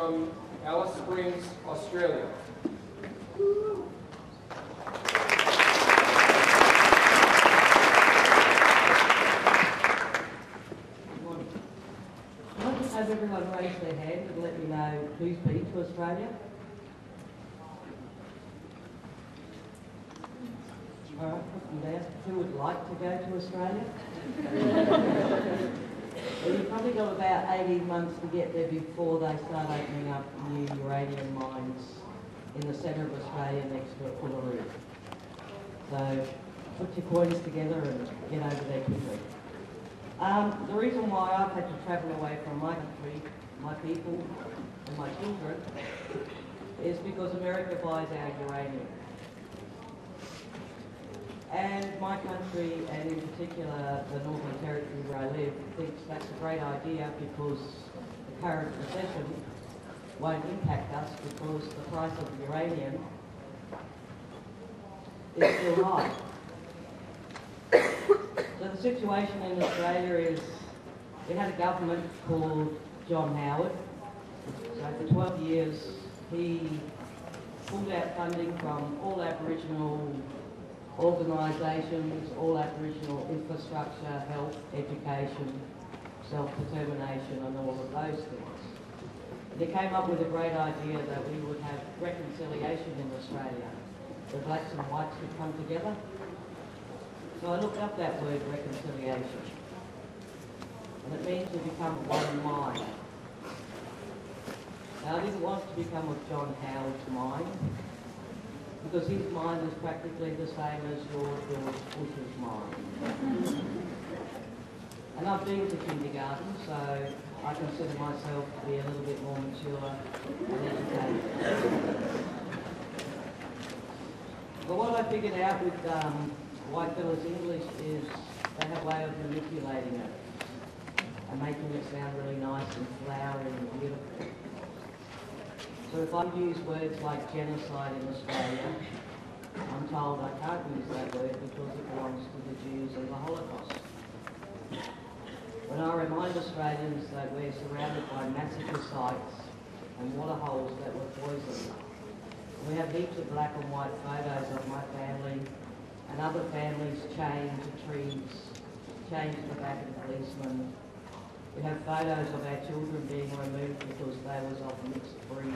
from Alice Springs, Australia. Have everyone raise their hand and let me know who's been to Australia? All right, put them down. Who would like to go to Australia? Well, you've probably got about 18 months to get there before they start opening up new uranium mines in the centre of Australia next to Luritja. So put your coins together and get over there quickly. The reason why I've had to travel away from my country, my people and my children is because America buys our uranium. And my country, and in particular the Northern Territory where I live, thinks that's a great idea because the current recession won't impact us because the price of uranium is still high. So the situation in Australia is, we had a government called John Howard. So for 12 years he pulled out funding from all Aboriginal organisations, all Aboriginal infrastructure, health, education, self-determination and all of those things. And he came up with a great idea that we would have reconciliation in Australia, where blacks and whites could come together. So I looked up that word reconciliation, and it means to become one mind. Now I didn't want to become of John Howard's mind, because his mind is practically the same as George Bush's mind. And I've been to kindergarten, so I consider myself to be a little bit more mature and educated. But what I figured out with white fellas English is they have a way of manipulating it and making it sound really nice and flowery and beautiful. So if I use words like genocide in Australia, I'm told I can't use that word because it belongs to the Jews and the Holocaust. When I remind Australians that we're surrounded by massacre sites and waterholes that were poisoned, we have heaps of black and white photos of my family and other families chained to trees, chained to the back of policemen. We have photos of our children being removed because they was of mixed breed.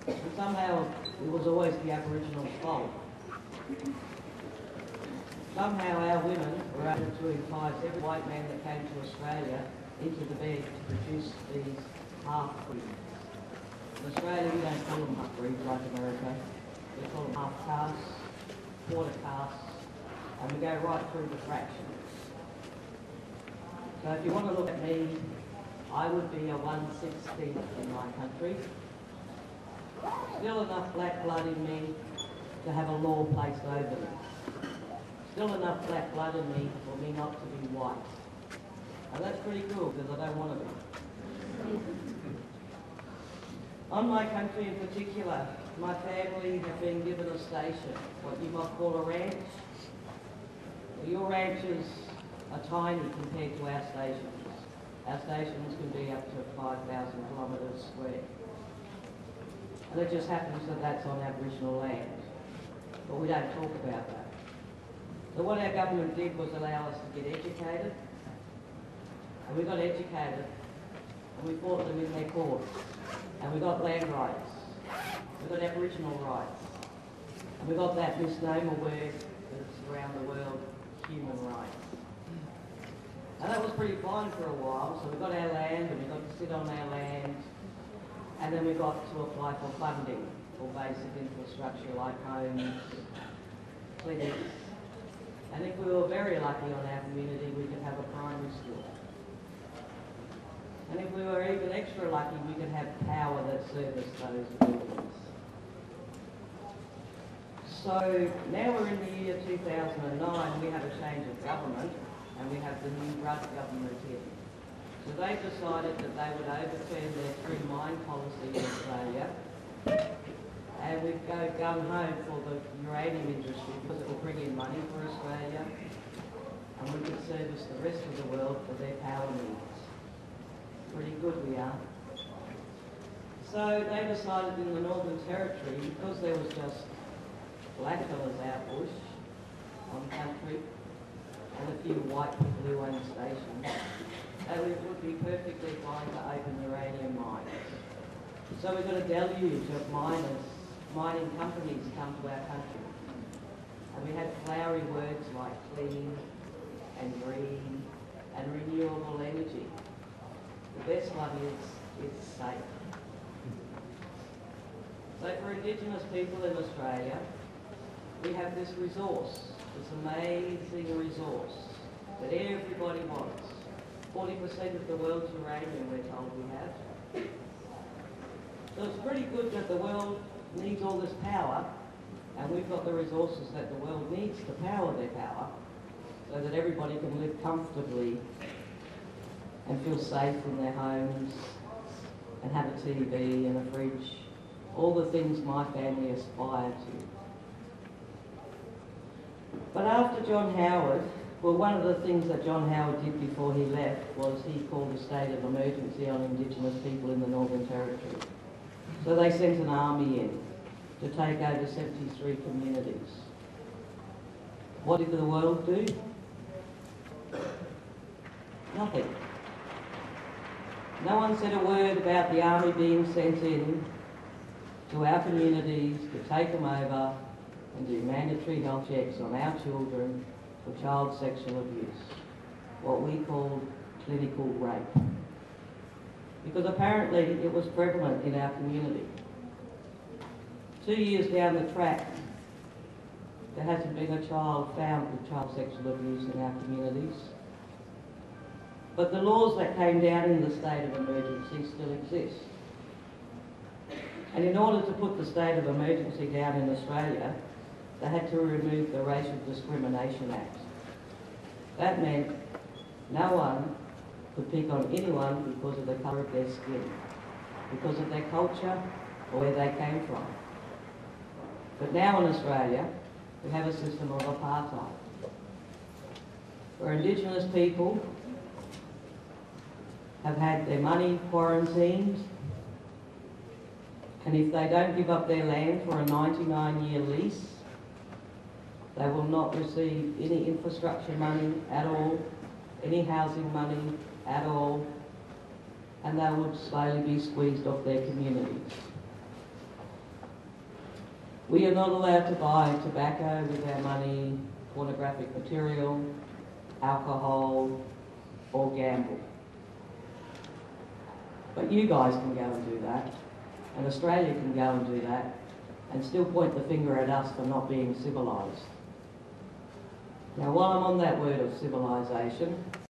And somehow it was always the Aboriginal's fault. Somehow our women were able to entice every white man that came to Australia into the bed to produce these half-breeds. In Australia we don't call them half-breeds like America. We call them half-castes, quarter-castes, and we go right through the fractions. So if you want to look at me, I would be a 1/16 in my country. Still enough black blood in me to have a law placed over me. Still enough black blood in me for me not to be white. And that's pretty cool because I don't want to be. On my country in particular, my family have been given a station, what you might call a ranch. Your ranches are tiny compared to our stations. Our stations can be up to 5,000 kilometres square. And it just happens that that's on Aboriginal land. But we don't talk about that. So what our government did was allow us to get educated. And we got educated. And we fought them in their courts. And we got land rights. We got Aboriginal rights. And we got that misnomer word that's around the world, human rights. And that was pretty fine for a while, so we got our land and we got to sit on our land, and then we got to apply for funding for basic infrastructure like homes, clinics, and if we were very lucky on our community we could have a primary school. And if we were even extra lucky we could have power that serviced those buildings. So now we're in the year 2009, we have a change of government, and we have the new Rudd government here. So they decided that they would overturn their free mine policy in Australia, and we'd go gung-ho for the uranium industry because it will bring in money for Australia, and we could service the rest of the world for their power needs. Pretty good we are. So they decided in the Northern Territory, because there was just black fellas out bush on country and a few white people who owned stations, that it would be perfectly fine to open uranium mines. So we got a deluge of mining companies come to our country. And we had flowery words like clean and green and renewable energy. The best one is it's safe. So for Indigenous people in Australia, we have this resource, this amazing resource that everybody wants. 40% of the world's uranium, we're told we have. So it's pretty good that the world needs all this power, and we've got the resources that the world needs to power their power, so that everybody can live comfortably and feel safe in their homes and have a TV and a fridge, all the things my family aspire to. But after John Howard, well, one of the things that John Howard did before he left was he called a state of emergency on Indigenous people in the Northern Territory. So they sent an army in to take over 73 communities. What did the world do? Nothing. No one said a word about the army being sent in to our communities to take them over and do mandatory health checks on our children for child sexual abuse, what we call clinical rape. Because apparently it was prevalent in our community. 2 years down the track, there hasn't been a child found with child sexual abuse in our communities. But the laws that came down in the state of emergency still exist. And in order to put the state of emergency down in Australia, they had to remove the Racial Discrimination Act. That meant no one could pick on anyone because of the colour of their skin, because of their culture or where they came from. But now in Australia, we have a system of apartheid, where Indigenous people have had their money quarantined, and if they don't give up their land for a 99-year lease, they will not receive any infrastructure money at all, any housing money at all, and they would slowly be squeezed off their communities. We are not allowed to buy tobacco with our money, pornographic material, alcohol, or gamble. But you guys can go and do that, and Australia can go and do that, and still point the finger at us for not being civilised. Now, while I'm on that word of civilisation,